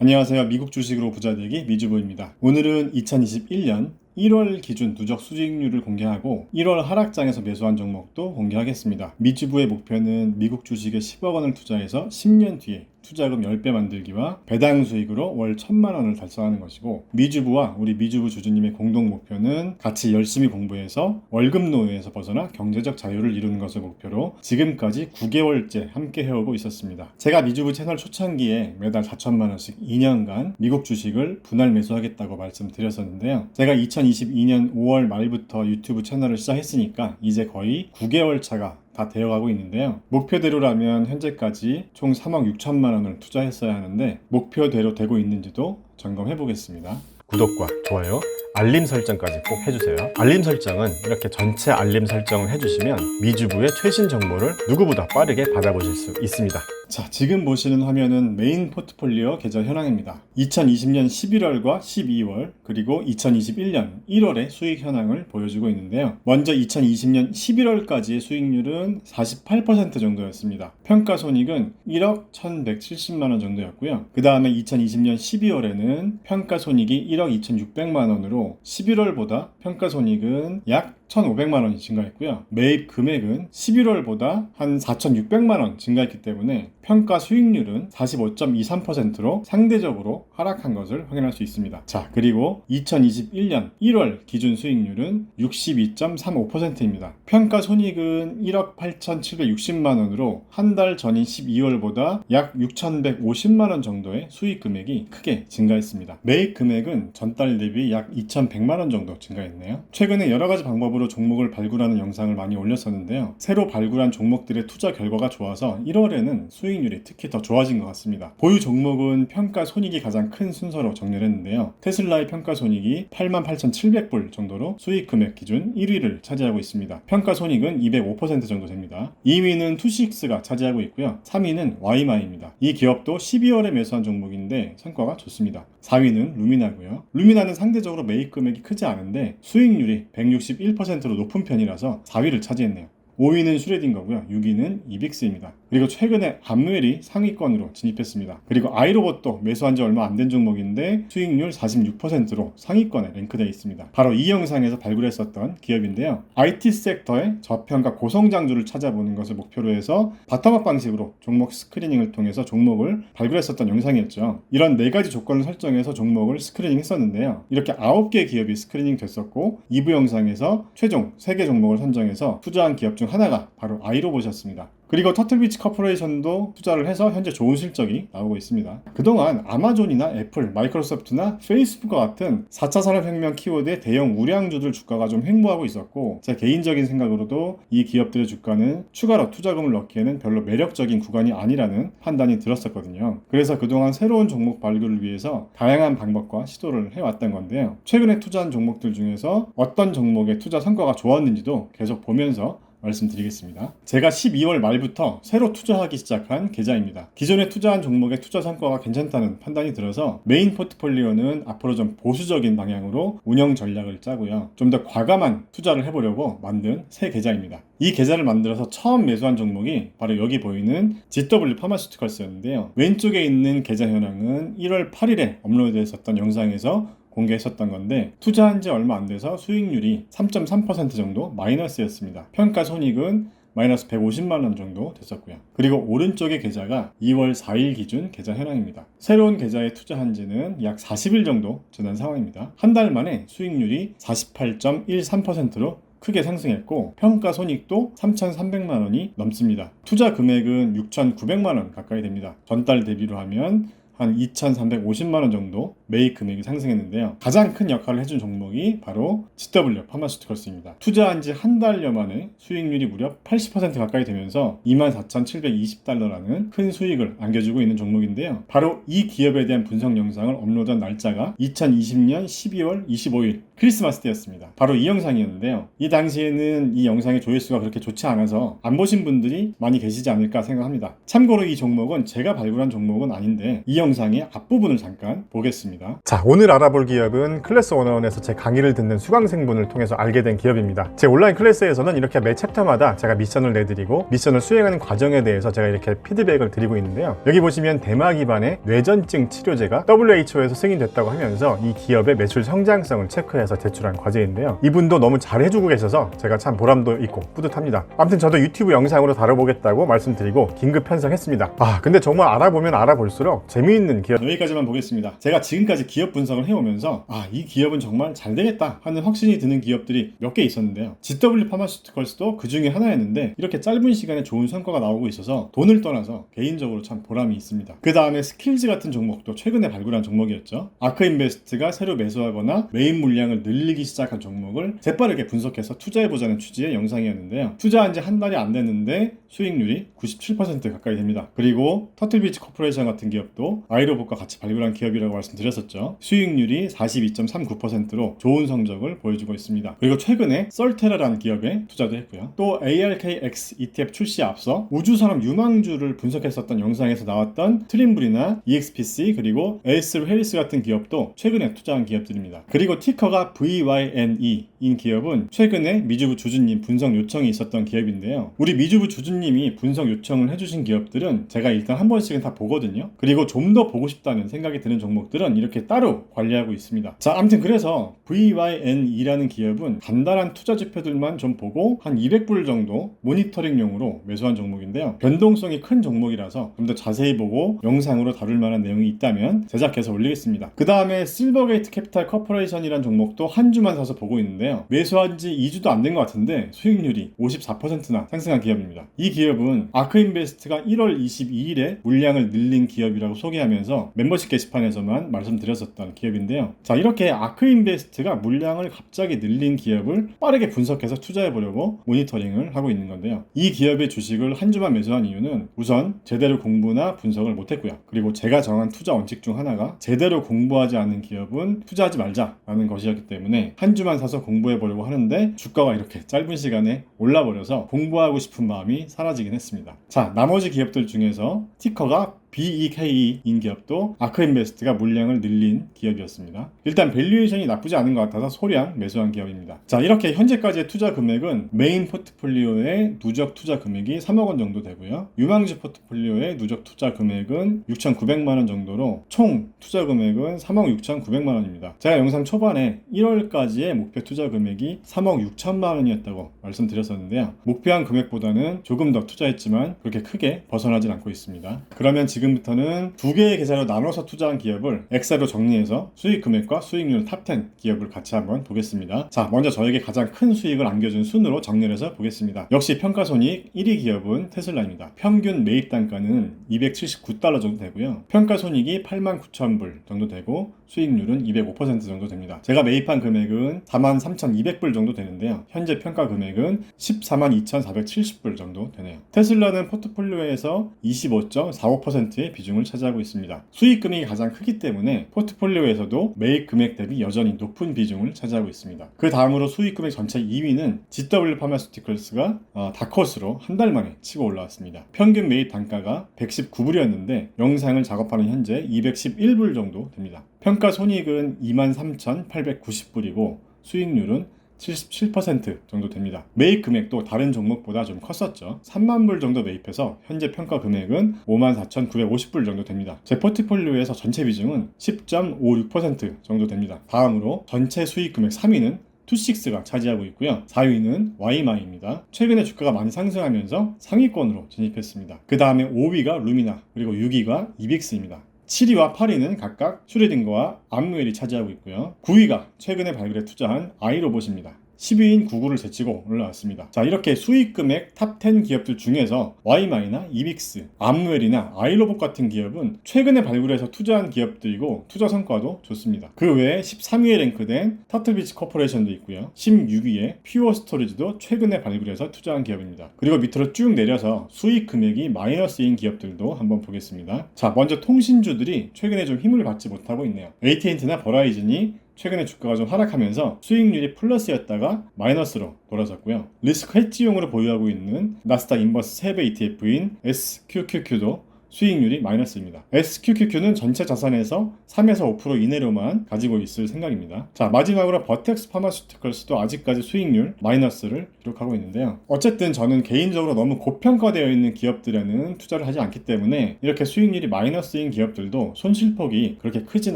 안녕하세요. 미국 주식으로 부자되기 미주부입니다. 오늘은 2021년 1월 기준 누적 수익률을 공개하고 1월 하락장에서 매수한 종목도 공개하겠습니다. 미주부의 목표는 미국 주식에 10억 원을 투자해서 10년 뒤에 투자금 10배 만들기와 배당 수익으로 월 1,000만 원을 달성하는 것이고, 미주부와 우리 미주부 주주님의 공동 목표는 같이 열심히 공부해서 월급 노예에서 벗어나 경제적 자유를 이루는 것을 목표로 지금까지 9개월째 함께 해오고 있었습니다. 제가 미주부 채널 초창기에 매달 4,000만 원씩 2년간 미국 주식을 분할 매수하겠다고 말씀드렸었는데요. 제가 2022년 5월 말부터 유튜브 채널을 시작했으니까 이제 거의 9개월 차가 다 되어가고 있는데요. 목표대로라면 현재까지 총 3억 6천만 원을 투자했어야 하는데 목표대로 되고 있는지도 점검해 보겠습니다. 구독과 좋아요, 알림 설정까지 꼭 해주세요. 알림 설정은 이렇게 전체 알림 설정을 해주시면 미주부의 최신 정보를 누구보다 빠르게 받아보실 수 있습니다. 자, 지금 보시는 화면은 메인 포트폴리오 계좌 현황입니다. 2020년 11월과 12월 그리고 2021년 1월의 수익 현황을 보여주고 있는데요. 먼저 2020년 11월까지의 수익률은 48% 정도였습니다. 평가손익은 1억 1,170만 원 정도였고요. 그 다음에 2020년 12월에는 평가손익이 1억 2,600만 원으로 11월보다 평가손익은 약 1,500만 원이 증가했고요. 매입 금액은 11월보다 한 4,600만 원 증가했기 때문에 평가 수익률은 45.23%로 상대적으로 하락한 것을 확인할 수 있습니다. 자, 그리고 2021년 1월 기준 수익률은 62.35%입니다. 평가 손익은 1억 8,760만 원으로 한 달 전인 12월보다 약 6,150만 원 정도의 수익 금액이 크게 증가했습니다. 매입 금액은 전달 대비 약 2,100만 원 정도 증가했네요. 최근에 여러 가지 방법으로 종목을 발굴하는 영상을 많이 올렸었는데요. 새로 발굴한 종목들의 투자 결과가 좋아서 1월에는 수익률이 특히 더 좋아진 것 같습니다. 보유 종목은 평가 손익이 가장 큰 순서로 정리를 했는데요. 테슬라의 평가 손익이 88,700불 정도로 수익 금액 기준 1위를 차지하고 있습니다. 평가 손익은 205% 정도 됩니다. 2위는 투식스가 차지하고 있고요. 3위는 와이마이입니다. 이 기업도 12월에 매수한 종목인데 성과가 좋습니다. 4위는 루미나고요. 루미나는 상대적으로 매입 금액이 크지 않은데 수익률이 161%로 높은 편이라서 4위를 차지했네요. 5위는 슈레딩거고요. 6위는 이빅스입니다. 그리고 최근에 암웰이 상위권으로 진입했습니다. 그리고 아이로봇도 매수한 지 얼마 안 된 종목인데 수익률 46%로 상위권에 랭크되어 있습니다. 바로 이 영상에서 발굴했었던 기업인데요. IT 섹터의 저평가 고성장주를 찾아보는 것을 목표로 해서 바텀업 방식으로 종목 스크리닝을 통해서 종목을 발굴했었던 영상이었죠. 이런 4가지 조건을 설정해서 종목을 스크리닝 했었는데요. 이렇게 9개 기업이 스크리닝 됐었고 2부 영상에서 최종 3개 종목을 선정해서 투자한 기업 중 하나가 바로 아이로봇이었습니다. 그리고 터틀비치 커퍼레이션도 투자를 해서 현재 좋은 실적이 나오고 있습니다. 그동안 아마존이나 애플, 마이크로소프트나 페이스북과 같은 4차 산업혁명 키워드의 대형 우량주들 주가가 좀 횡보하고 있었고, 제 개인적인 생각으로도 이 기업들의 주가는 추가로 투자금을 넣기에는 별로 매력적인 구간이 아니라는 판단이 들었었거든요. 그래서 그동안 새로운 종목 발굴을 위해서 다양한 방법과 시도를 해왔던 건데요. 최근에 투자한 종목들 중에서 어떤 종목의 투자 성과가 좋았는지도 계속 보면서 말씀드리겠습니다. 제가 12월 말부터 새로 투자하기 시작한 계좌입니다. 기존에 투자한 종목의 투자 성과가 괜찮다는 판단이 들어서 메인 포트폴리오는 앞으로 좀 보수적인 방향으로 운영 전략을 짜고요. 좀 더 과감한 투자를 해보려고 만든 새 계좌입니다. 이 계좌를 만들어서 처음 매수한 종목이 바로 여기 보이는 GW 파마슈티컬스였는데요. 왼쪽에 있는 계좌 현황은 1월 8일에 업로드됐었던 영상에서 공개했었던 건데, 투자한 지 얼마 안 돼서 수익률이 3.3% 정도 마이너스였습니다. 평가 손익은 마이너스 150만 원 정도 됐었고요. 그리고 오른쪽의 계좌가 2월 4일 기준 계좌 현황입니다. 새로운 계좌에 투자한 지는 약 40일 정도 지난 상황입니다. 한 달 만에 수익률이 48.13%로 크게 상승했고 평가 손익도 3,300만 원이 넘습니다. 투자 금액은 6,900만 원 가까이 됩니다. 전달 대비로 하면 한 2,350만 원 정도 매입 금액이 상승했는데요. 가장 큰 역할을 해준 종목이 바로 GW 파마슈티컬스입니다. 투자한 지 한 달여 만에 수익률이 무려 80% 가까이 되면서 24,720달러라는 큰 수익을 안겨주고 있는 종목인데요. 바로 이 기업에 대한 분석 영상을 업로드한 날짜가 2020년 12월 25일 크리스마스 때였습니다. 바로 이 영상이었는데요. 이 당시에는 이 영상의 조회수가 그렇게 좋지 않아서 안 보신 분들이 많이 계시지 않을까 생각합니다. 참고로 이 종목은 제가 발굴한 종목은 아닌데 이 영상의 앞부분을 잠깐 보겠습니다. 자, 오늘 알아볼 기업은 클래스 101에서 제 강의를 듣는 수강생분을 통해서 알게 된 기업입니다. 제 온라인 클래스에서는 이렇게 매 챕터마다 제가 미션을 내드리고 미션을 수행하는 과정에 대해서 제가 이렇게 피드백을 드리고 있는데요. 여기 보시면 대마 기반의 뇌전증 치료제가 WHO에서 승인됐다고 하면서 이 기업의 매출 성장성을 체크해서 제출한 과제인데요. 이분도 너무 잘 해주고 계셔서 제가 참 보람도 있고 뿌듯합니다. 아무튼 저도 유튜브 영상으로 다뤄보겠다고 말씀드리고 긴급 편성했습니다. 근데 정말 알아보면 알아볼수록 재미있는 기업, 여기까지만 보겠습니다. 제가 지금까지 기업 분석을 해오면서 이 기업은 정말 잘 되겠다 하는 확신이 드는 기업들이 몇 개 있었는데요. GW 파마슈티컬스도 그 중에 하나였는데 이렇게 짧은 시간에 좋은 성과가 나오고 있어서 돈을 떠나서 개인적으로 참 보람이 있습니다. 그 다음에 스킬즈 같은 종목도 최근에 발굴한 종목이었죠. 아크인베스트가 새로 매수하거나 메인 물량을 늘리기 시작한 종목을 재빠르게 분석해서 투자해보자는 취지의 영상이었는데요. 투자한 지 한 달이 안 됐는데 수익률이 97% 가까이 됩니다. 그리고 터틀비치 코퍼레이션 같은 기업도 아이로봇과 같이 발굴한 기업이라고 말씀드렸었죠. 수익률이 42.39%로 좋은 성적을 보여주고 있습니다. 그리고 최근에 썰테라라는 기업에 투자도 했고요. 또 ARKX ETF 출시에 앞서 우주산업 유망주를 분석했었던 영상에서 나왔던 트림블이나 EXPC 그리고 에이스 헤리스 같은 기업도 최근에 투자한 기업들입니다. 그리고 티커가 VYNE인 기업은 최근에 미주부 주주님 분석 요청이 있었던 기업인데요. 우리 미주부 주주님이 분석 요청을 해주신 기업들은 제가 일단 한 번씩은 다 보거든요. 그리고 좀 더 보고 싶다는 생각이 드는 종목들은 이렇게 따로 관리하고 있습니다. 자, 아무튼 그래서 VYNE라는 기업은 간단한 투자 지표들만 좀 보고 한 200불 정도 모니터링용으로 매수한 종목인데요. 변동성이 큰 종목이라서 좀 더 자세히 보고 영상으로 다룰 만한 내용이 있다면 제작해서 올리겠습니다. 그 다음에 실버게이트 캐피탈 커퍼레이션이라는 종목도 한 주만 사서 보고 있는데요. 매수한 지 2주도 안 된 것 같은데 수익률이 54%나 상승한 기업입니다. 이 기업은 아크인베스트가 1월 22일에 물량을 늘린 기업이라고 소개하면서 멤버십 게시판에서만 말씀드렸었던 기업인데요. 자, 이렇게 아크인베스트가 물량을 갑자기 늘린 기업을 빠르게 분석해서 투자해보려고 모니터링을 하고 있는 건데요. 이 기업의 주식을 한 주만 매수한 이유는 우선 제대로 공부나 분석을 못했고요. 그리고 제가 정한 투자 원칙 중 하나가 제대로 공부하지 않는 기업은 투자하지 말자라는 것이었기 때문에 한 주만 사서 공부해보려고 하는데 주가가 이렇게 짧은 시간에 올라버려서 공부하고 싶은 마음이 사라지긴 했습니다. 자, 나머지 기업들 중에서 티커가 BEK인 기업도 아크인베스트가 물량을 늘린 기업이었습니다. 일단 밸류에이션이 나쁘지 않은 것 같아서 소량 매수한 기업입니다. 자, 이렇게 현재까지의 투자 금액은 메인 포트폴리오의 누적 투자 금액이 3억 원 정도 되고요. 유망주 포트폴리오의 누적 투자 금액은 6,900만 원 정도로 총 투자 금액은 3억 6,900만 원입니다. 제가 영상 초반에 1월까지의 목표 투자 금액이 3억 6천만 원이었다고 말씀드렸었는데요. 목표한 금액보다는 조금 더 투자했지만 그렇게 크게 벗어나질 않고 있습니다. 그러면 지금부터는 두 개의 계좌로 나눠서 투자한 기업을 엑셀로 정리해서 수익 금액과 수익률 탑10 기업을 같이 한번 보겠습니다. 자, 먼저 저에게 가장 큰 수익을 안겨준 순으로 정리를 해서 보겠습니다. 역시 평가손익 1위 기업은 테슬라입니다. 평균 매입 단가는 279달러 정도 되고요. 평가손익이 89,000불 정도 되고 수익률은 205% 정도 됩니다. 제가 매입한 금액은 43,200불 정도 되는데요. 현재 평가 금액은 142,470불 정도 되네요. 테슬라는 포트폴리오에서 25.45%의 비중을 차지하고 있습니다. 수익 금액이 가장 크기 때문에 포트폴리오에서도 매입 금액 대비 여전히 높은 비중을 차지하고 있습니다. 그 다음으로 수익 금액 전체 2위는 GW 파마슈티컬스가 다컷으로 한 달 만에 치고 올라왔습니다. 평균 매입 단가가 119불이었는데 영상을 작업하는 현재 211불 정도 됩니다. 평가 손익은 23,890불이고 수익률은 77% 정도 됩니다. 매입 금액도 다른 종목보다 좀 컸었죠. 3만 불 정도 매입해서 현재 평가 금액은 54,950불 정도 됩니다. 제 포트폴리오에서 전체 비중은 10.56% 정도 됩니다. 다음으로 전체 수익 금액 3위는 투식스가 차지하고 있고요. 4위는 와이마이입니다. 최근에 주가가 많이 상승하면서 상위권으로 진입했습니다. 그 다음에 5위가 루미나, 그리고 6위가 이빅스입니다. 7위와 8위는 각각 슈레딩거와 암무엘이 차지하고 있고요. 9위가 최근에 발굴해 투자한 아이로봇입니다. 10위인 구글을 제치고 올라왔습니다. 자, 이렇게 수익 금액 탑10 기업들 중에서 와이마이나 이빅스, 암무엘이나 아이로봇 같은 기업은 최근에 발굴해서 투자한 기업들이고 투자 성과도 좋습니다. 그 외에 13위에 랭크된 터틀비치 코퍼레이션도 있고요. 16위에 퓨어 스토리지도 최근에 발굴해서 투자한 기업입니다. 그리고 밑으로 쭉 내려서 수익 금액이 마이너스인 기업들도 한번 보겠습니다. 자, 먼저 통신주들이 최근에 좀 힘을 받지 못하고 있네요. AT&T나 버라이즌이 최근에 주가가 좀 하락하면서 수익률이 플러스였다가 마이너스로 돌아섰고요. 리스크 해지용으로 보유하고 있는 나스닥 인버스 3배 ETF인 SQQQ도 수익률이 마이너스입니다. SQQQ는 전체 자산에서 3에서 5% 이내로만 가지고 있을 생각입니다. 자, 마지막으로 버텍스 파마슈티컬스도 아직까지 수익률 마이너스를 기록하고 있는데요. 어쨌든 저는 개인적으로 너무 고평가되어 있는 기업들에는 투자를 하지 않기 때문에 이렇게 수익률이 마이너스인 기업들도 손실폭이 그렇게 크진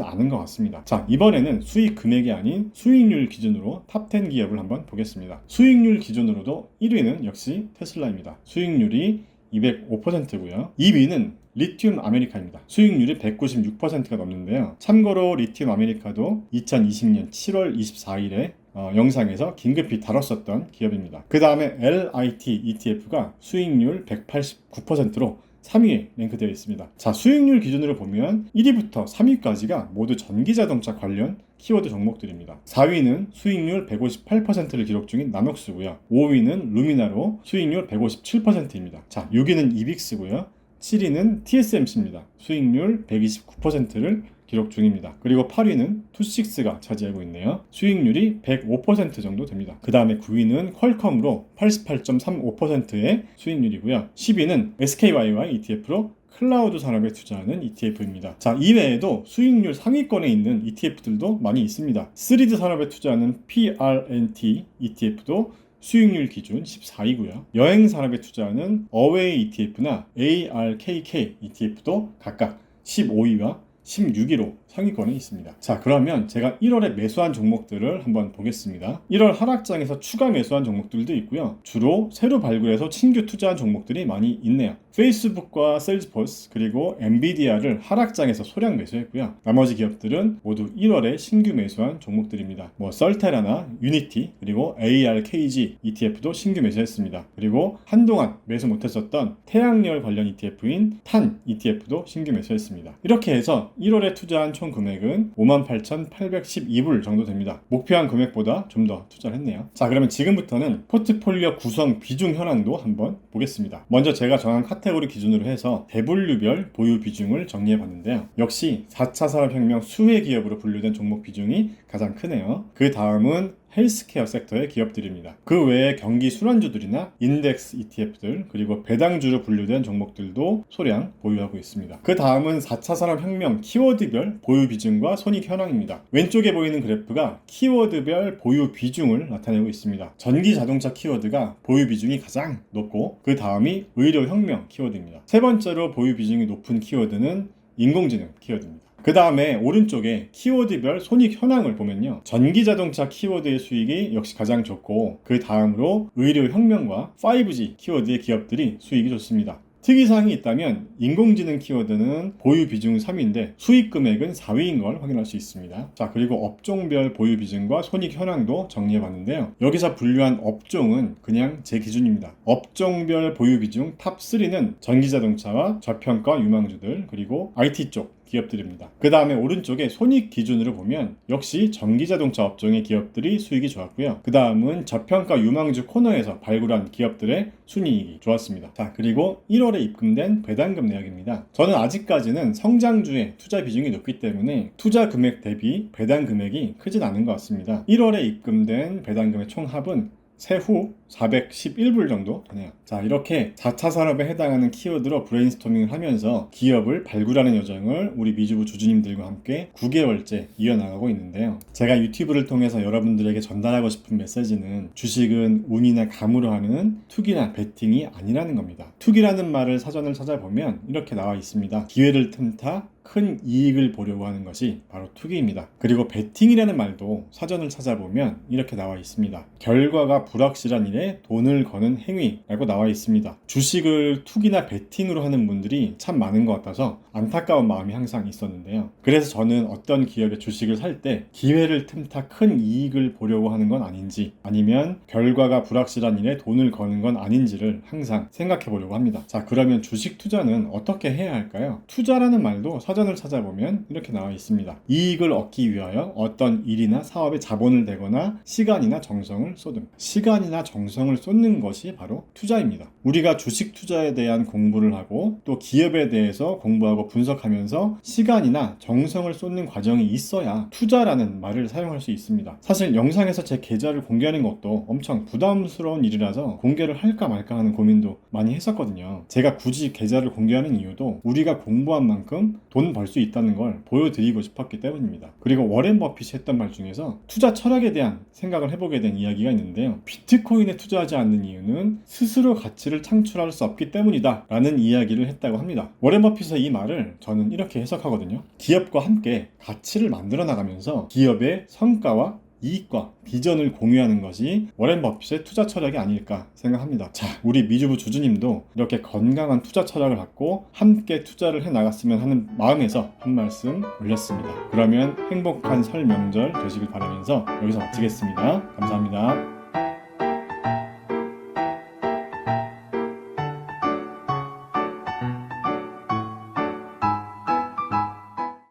않은 것 같습니다. 자, 이번에는 수익 금액이 아닌 수익률 기준으로 탑 10 기업을 한번 보겠습니다. 수익률 기준으로도 1위는 역시 테슬라입니다. 수익률이 205%고요. 2위는 리튬 아메리카입니다. 수익률이 196%가 넘는데요. 참고로 리튬 아메리카도 2020년 7월 24일에 영상에서 긴급히 다뤘었던 기업입니다. 그 다음에 LIT ETF가 수익률 189%로 3위에 랭크되어 있습니다. 자, 수익률 기준으로 보면 1위부터 3위까지가 모두 전기자동차 관련 키워드 종목들입니다. 4위는 수익률 158%를 기록 중인 나녹스고요. 5위는 루미나로 수익률 157%입니다. 자, 6위는 이빅스고요. 7위는 TSMC입니다. 수익률 129%를 기록 중입니다. 그리고 8위는 투식스가 차지하고 있네요. 수익률이 105% 정도 됩니다. 그 다음에 9위는 퀄컴으로 88.35%의 수익률이고요. 10위는 SKYY ETF로 클라우드 산업에 투자하는 ETF입니다. 자, 이외에도 수익률 상위권에 있는 ETF들도 많이 있습니다. 3D 산업에 투자하는 PRNT ETF도 수익률 기준 14위고요. 여행 산업에 투자하는 어웨이 ETF나 ARKK ETF도 각각 15위와 16위로 상위권에 있습니다. 자, 그러면 제가 1월에 매수한 종목들을 한번 보겠습니다. 1월 하락장에서 추가 매수한 종목들도 있고요. 주로 새로 발굴해서 신규 투자한 종목들이 많이 있네요. 페이스북과 셀즈포스 그리고 엔비디아를 하락장에서 소량 매수했고요. 나머지 기업들은 모두 1월에 신규 매수한 종목들입니다. 썰테라나 유니티 그리고 ARKG ETF도 신규 매수했습니다. 그리고 한동안 매수 못했었던 태양열 관련 ETF인 탄 ETF도 신규 매수했습니다. 이렇게 해서 1월에 투자한 총 금액은 58,812불 정도 됩니다. 목표한 금액보다 좀 더 투자를 했네요. 자, 그러면 지금부터는 포트폴리오 구성 비중 현황도 한번 보겠습니다. 먼저 제가 정한 카테고리 기준으로 해서 대분류별 보유 비중을 정리해 봤는데요. 역시 4차 산업혁명 수혜 기업으로 분류된 종목 비중이 가장 크네요. 그 다음은 헬스케어 섹터의 기업들입니다. 그 외에 경기 순환주들이나 인덱스 ETF들 그리고 배당주로 분류된 종목들도 소량 보유하고 있습니다. 그 다음은 4차 산업혁명 키워드별 보유 비중과 손익 현황입니다. 왼쪽에 보이는 그래프가 키워드별 보유 비중을 나타내고 있습니다. 전기 자동차 키워드가 보유 비중이 가장 높고 그 다음이 의료혁명 키워드입니다. 세 번째로 보유 비중이 높은 키워드는 인공지능 키워드입니다. 그 다음에 오른쪽에 키워드별 손익 현황을 보면요. 전기자동차 키워드의 수익이 역시 가장 좋고 그 다음으로 의료혁명과 5G 키워드의 기업들이 수익이 좋습니다. 특이사항이 있다면 인공지능 키워드는 보유 비중 3위인데 수익 금액은 4위인 걸 확인할 수 있습니다. 자, 그리고 업종별 보유 비중과 손익 현황도 정리해 봤는데요. 여기서 분류한 업종은 그냥 제 기준입니다. 업종별 보유 비중 탑 3는 전기자동차와 저평가 유망주들 그리고 IT 쪽 기업들입니다. 그 다음에 오른쪽에 손익 기준으로 보면 역시 전기자동차 업종의 기업들이 수익이 좋았고요. 그 다음은 저평가 유망주 코너에서 발굴한 기업들의 순이익이 좋았습니다. 자, 그리고 1월에 입금된 배당금 내역입니다. 저는 아직까지는 성장주의 투자 비중이 높기 때문에 투자 금액 대비 배당 금액이 크진 않은 것 같습니다. 1월에 입금된 배당금의 총 합은 세후 411불 정도 되네요. 자, 이렇게 4차 산업에 해당하는 키워드로 브레인스토밍을 하면서 기업을 발굴하는 여정을 우리 미주부 주주님들과 함께 9개월째 이어나가고 있는데요. 제가 유튜브를 통해서 여러분들에게 전달하고 싶은 메시지는 주식은 운이나 감으로 하는 투기나 베팅이 아니라는 겁니다. 투기라는 말을 사전을 찾아보면 이렇게 나와 있습니다. 기회를 틈타 큰 이익을 보려고 하는 것이 바로 투기입니다. 그리고 베팅이라는 말도 사전을 찾아보면 이렇게 나와 있습니다. 결과가 불확실한 일에 돈을 거는 행위라고 나와 있습니다. 주식을 투기나 베팅으로 하는 분들이 참 많은 것 같아서 안타까운 마음이 항상 있었는데요. 그래서 저는 어떤 기업의 주식을 살 때 기회를 틈타 큰 이익을 보려고 하는 건 아닌지 아니면 결과가 불확실한 일에 돈을 거는 건 아닌지를 항상 생각해 보려고 합니다. 자, 그러면 주식 투자는 어떻게 해야 할까요? 투자라는 말도 사전 사전을 찾아보면 이렇게 나와 있습니다. 이익을 얻기 위하여 어떤 일이나 사업에 자본을 대거나 시간이나 정성을 쏟음. 시간이나 정성을 쏟는 것이 바로 투자입니다. 우리가 주식 투자에 대한 공부를 하고 또 기업에 대해서 공부하고 분석하면서 시간이나 정성을 쏟는 과정이 있어야 투자라는 말을 사용할 수 있습니다. 사실 영상에서 제 계좌를 공개하는 것도 엄청 부담스러운 일이라서 공개를 할까 말까 하는 고민도 많이 했었거든요. 제가 굳이 계좌를 공개하는 이유도 우리가 공부한 만큼 돈 벌 수 있다는 걸 보여드리고 싶었기 때문입니다. 그리고 워렌 버핏이 했던 말 중에서 투자 철학에 대한 생각을 해보게 된 이야기가 있는데요. 비트코인에 투자하지 않는 이유는 스스로 가치를 창출할 수 없기 때문이다 라는 이야기를 했다고 합니다. 워렌 버핏의 이 말을 저는 이렇게 해석하거든요. 기업과 함께 가치를 만들어 나가면서 기업의 성과와 이익과 비전을 공유하는 것이 워렌 버핏의 투자 철학이 아닐까 생각합니다. 자, 우리 미주부 주주님도 이렇게 건강한 투자 철학을 갖고 함께 투자를 해 나갔으면 하는 마음에서 한 말씀 올렸습니다. 그러면 행복한 설 명절 되시길 바라면서 여기서 마치겠습니다. 감사합니다.